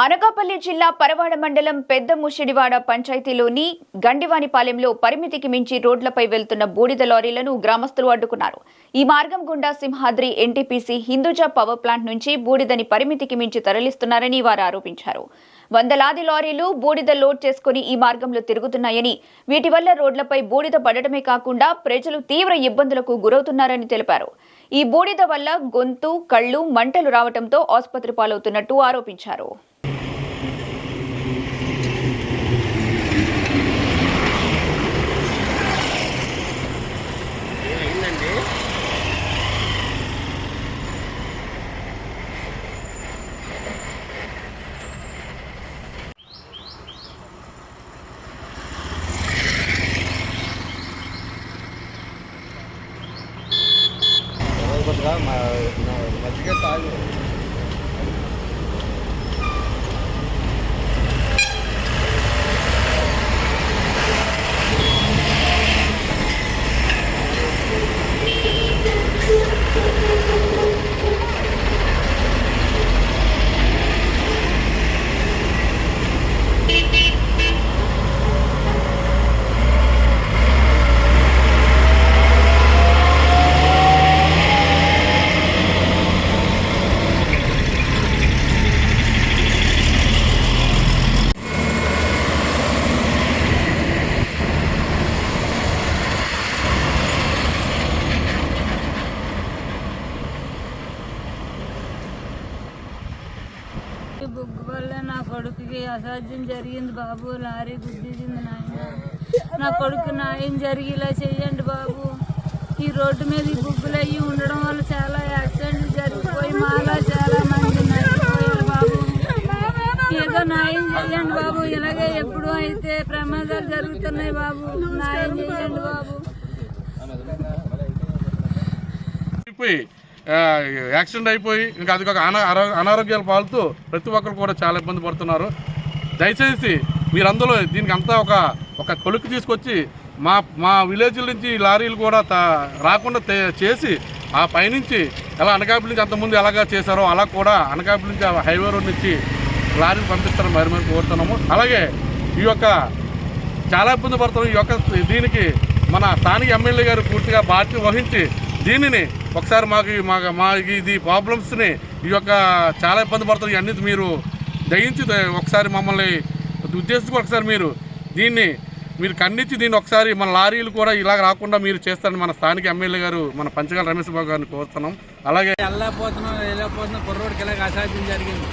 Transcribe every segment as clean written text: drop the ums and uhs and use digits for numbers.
అనకాపల్లి జిల్లా పరవాడ మండలం పెద్ద ముషిడివాడ పంచాయతీలోని గండివానిపాలెంలో పరిమితికి మించి రోడ్లపై వెళ్తున్న బూడిద లారీలను గ్రామస్తులు అడ్డుకున్నారు. ఈ మార్గం గుండా Simhadri NTPC Hinduja power plant నుంచి బూడిదని పరిమితికి మించి తరలిస్తున్నారని వారు ఆరోపించారు. వందలాది లారీలు బూడిద లోడ్ చేసుకుని ఈ మార్గంలో తిరుగుతున్నాయని, వీటి వల్ల రోడ్లపై బూడిద పడటమే కాకుండా ప్రజలు తీవ్ర ఇబ్బందులకు గురవుతున్నారని తెలిపారు. ఈ బూడిద వల్ల గొంతు, కళ్లు మంటలు రావడంతో ఆసుపత్రి పాలవుతున్నట్టు ఆరోపించారు. మజ్జిగ తాగు బుగ్గు వల్ల నా కొడుకుకి అసాధ్యం జరిగింది బాబు. లారీ గుద్దేసింది నాయన. నా కొడుకు న్యాయం జరిగేలా చెయ్యండి బాబు. ఈ రోడ్డు మీద ఈ బుగ్గులు అయ్యి ఉండడం వల్ల చాలా యాక్సిడెంట్లు జరిగిపోయి మాలా చాలా మంది నష్టపోయారు బాబు. ఏదో న్యాయం చెయ్యండి బాబు. ఇలాగే ఎప్పుడు అయితే ప్రమాదాలు జరుగుతున్నాయి బాబు. న్యాయం చెయ్యండి బాబు. యాక్సిడెంట్ అయిపోయి ఇంకా అది అనారోగ్యాలు పాలుతూ ప్రతి ఒక్కరు కూడా చాలా ఇబ్బంది పడుతున్నారు. దయచేసి మీరందరూ దీనికి అంతా ఒక కొలుక్కు తీసుకొచ్చి మా విలేజ్ నుంచి లారీలు కూడా రాకుండా చేసి ఆ పైనుంచి ఎలా అనకాపల్లి నుంచి అంతకుముందు ఎలాగా చేశారో అలా కూడా అనకాపల్లి నుంచి హైవే రోడ్ నుంచి లారీలు పంపిస్తారని మరి కోరుతున్నాము. అలాగే ఈ యొక్క చాలా ఇబ్బంది పడుతున్నాం. ఈ యొక్క దీనికి మన స్థానిక ఎమ్మెల్యే గారు పూర్తిగా బాధ్యత వహించి దీనిని ఒకసారి మాకు ఇది ప్రాబ్లమ్స్ని ఈ యొక్క చాలా ఇబ్బంది పడుతుంది అన్ని మీరు దయించి ఒకసారి మమ్మల్ని ఉద్దేశించి ఒకసారి మీరు ఖండించి దీన్ని ఒకసారి మన లారీలు కూడా ఇలా రాకుండా మీరు చేస్తారని మన స్థానిక ఎమ్మెల్యే గారు మన పంచగాల రమేష్ బాబు గారిని కోరుతున్నాం. అలాగే వెళ్ళకపోతున్నాం కుర్రోడికి ఇలాగ అసాధ్యం జరిగింది.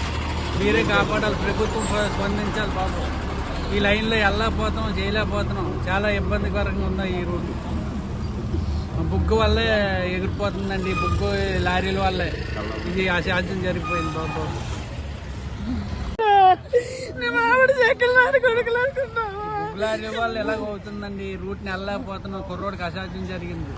మీరే కాపాడాలి, ప్రభుత్వం స్పందించాలి బాబు. ఈ లైన్లో వెళ్ళకపోతున్నాం, చేయలేకపోతున్నాం. చాలా ఇబ్బందికరంగా ఉన్నాయి ఈ రోడ్డు. బుగ్గు వల్లే ఎగిరిపోతుందండి. బుగ్గు లారీల వల్లే ఇది అసాధ్యం జరిగిపోయింది బాబు. లారీ వల్ల ఎలాగ అవుతుందండి. రూట్ని వెళ్ళలేకపోతున్నాం. కుర్రోడికి అసాధ్యం జరిగింది.